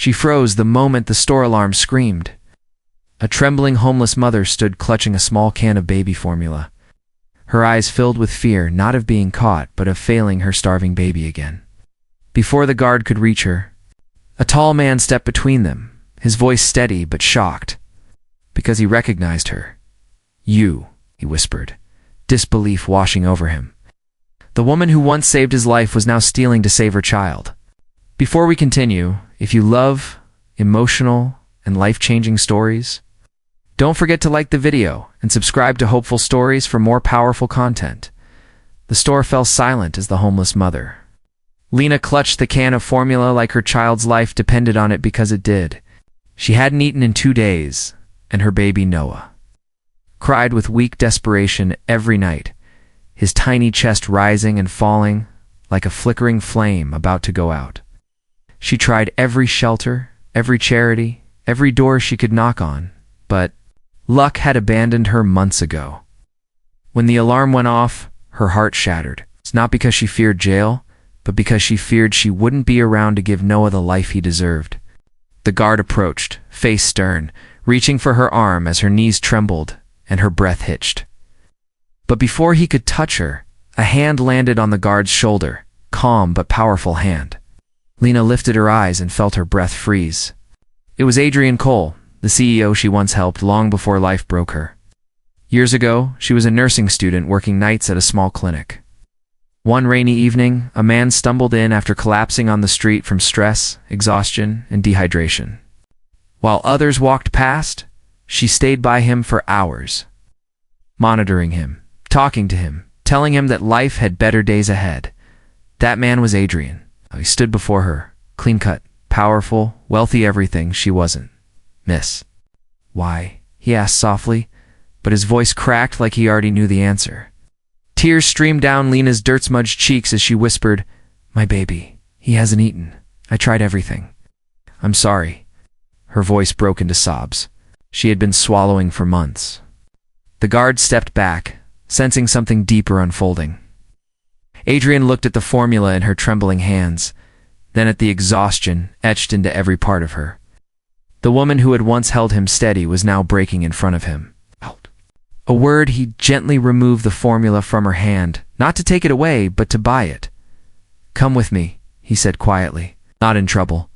She froze the moment the store alarm screamed. A trembling homeless mother stood clutching a small can of baby formula. Her eyes filled with fear, not of being caught, but of failing her starving baby again. Before the guard could reach her, a tall man stepped between them, his voice steady but shocked, because he recognized her. "You," he whispered, disbelief washing over him. The woman who once saved his life was now stealing to save her child. Before we continue, if you love emotional and life-changing stories, don't forget to like the video and subscribe to Hopeful Stories for more powerful content. The store fell silent as the homeless mother. Lena clutched the can of formula like her child's life depended on it, because it did. She hadn't eaten in 2 days, and her baby Noah cried with weak desperation every night, his tiny chest rising and falling like a flickering flame about to go out. She tried every shelter, every charity, every door she could knock on, but luck had abandoned her months ago. When the alarm went off, her heart shattered. It's not because she feared jail, but because she feared she wouldn't be around to give Noah the life he deserved. The guard approached, face stern, reaching for her arm as her knees trembled and her breath hitched. But before he could touch her, a hand landed on the guard's shoulder, calm but powerful hand. Lena lifted her eyes and felt her breath freeze. It was Adrian Cole, the CEO she once helped long before life broke her. Years ago, she was a nursing student working nights at a small clinic. One rainy evening, a man stumbled in after collapsing on the street from stress, exhaustion, and dehydration. While others walked past, she stayed by him for hours, monitoring him, talking to him, telling him that life had better days ahead. That man was Adrian. He stood before her, clean-cut, powerful, wealthy, everything she wasn't. "Miss." "Why?" he asked softly, but his voice cracked like he already knew the answer. Tears streamed down Lena's dirt-smudged cheeks as she whispered, "My baby. He hasn't eaten. I tried everything. I'm sorry." Her voice broke into sobs. She had been swallowing for months. The guard stepped back, sensing something deeper unfolding. Adrian looked at the formula in her trembling hands, then at the exhaustion etched into every part of her. The woman who had once held him steady was now breaking in front of him. A word, he gently removed the formula from her hand, not to take it away, but to buy it. "Come with me," he said quietly. "Not in trouble."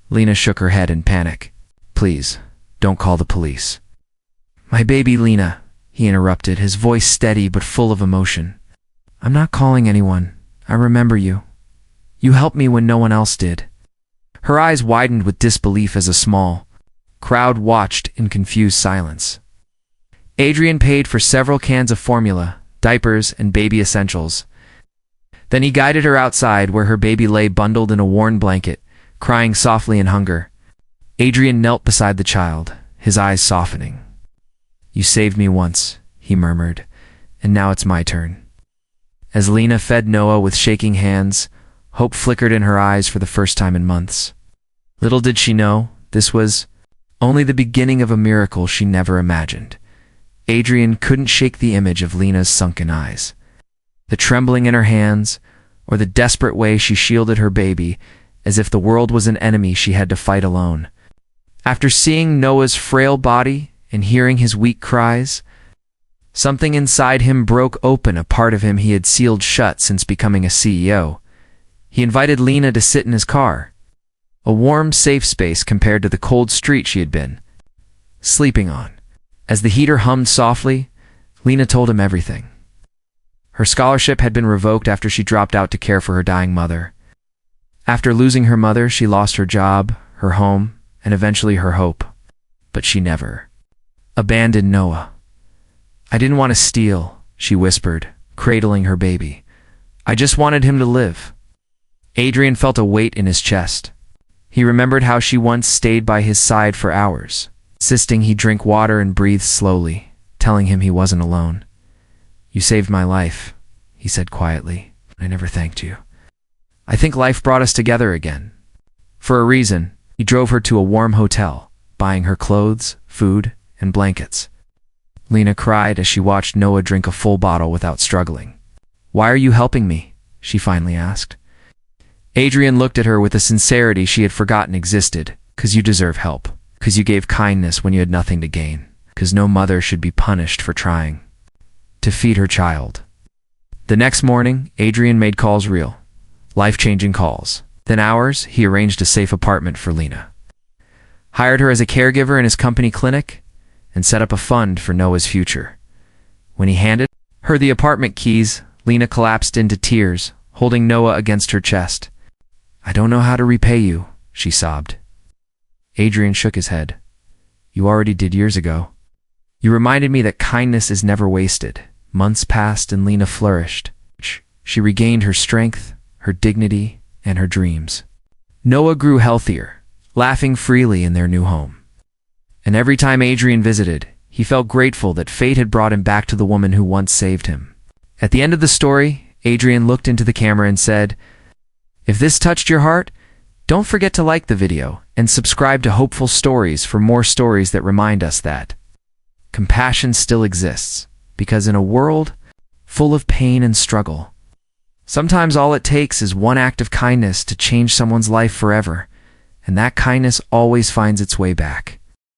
Lena shook her head in panic. "Please, don't call the police." "My baby Lena," he interrupted, his voice steady but full of emotion. "I'm not calling anyone. I remember you. You helped me when no one else did." Her eyes widened with disbelief as a small crowd watched in confused silence. Adrian paid for several cans of formula, diapers, and baby essentials. Then he guided her outside where her baby lay bundled in a worn blanket, crying softly in hunger. Adrian knelt beside the child, his eyes softening. "You saved me once," he murmured, "and now it's my turn." As Lena fed Noah with shaking hands, hope flickered in her eyes for the first time in months. Little did she know, this was only the beginning of a miracle she never imagined. Adrian couldn't shake the image of Lena's sunken eyes, the trembling in her hands, or the desperate way she shielded her baby, as if the world was an enemy she had to fight alone. After seeing Noah's frail body and hearing his weak cries, something inside him broke open, a part of him he had sealed shut since becoming a CEO. He invited Lena to sit in his car, a warm, safe space compared to the cold street she had been sleeping on. As the heater hummed softly, Lena told him everything. Her scholarship had been revoked after she dropped out to care for her dying mother. After losing her mother, she lost her job, her home, and eventually her hope. But she never abandoned Noah. "I didn't want to steal," she whispered, cradling her baby. "I just wanted him to live." Adrian felt a weight in his chest. He remembered how she once stayed by his side for hours, insisting he drink water and breathe slowly, telling him he wasn't alone. "You saved my life," he said quietly. "I never thanked you. I think life brought us together again." For a reason, he drove her to a warm hotel, buying her clothes, food, and blankets. Lena cried as she watched Noah drink a full bottle without struggling. "Why are you helping me?" she finally asked. Adrian looked at her with a sincerity she had forgotten existed. 'Cause you deserve help. 'Cause you gave kindness when you had nothing to gain. 'Cause no mother should be punished for trying to feed her child. The next morning, Adrian made calls real. Life-changing calls. Within hours, he arranged a safe apartment for Lena, hired her as a caregiver in his company clinic, and set up a fund for Noah's future. When he handed her the apartment keys, Lena collapsed into tears, holding Noah against her chest. "I don't know how to repay you," she sobbed. Adrian shook his head. "You already did years ago. You reminded me that kindness is never wasted." Months passed and Lena flourished. She regained her strength, her dignity, and her dreams. Noah grew healthier, laughing freely in their new home. And every time Adrian visited, he felt grateful that fate had brought him back to the woman who once saved him. At the end of the story, Adrian looked into the camera and said, "If this touched your heart, don't forget to like the video and subscribe to Hopeful Stories for more stories that remind us that compassion still exists, because in a world full of pain and struggle, sometimes all it takes is one act of kindness to change someone's life forever, and that kindness always finds its way back."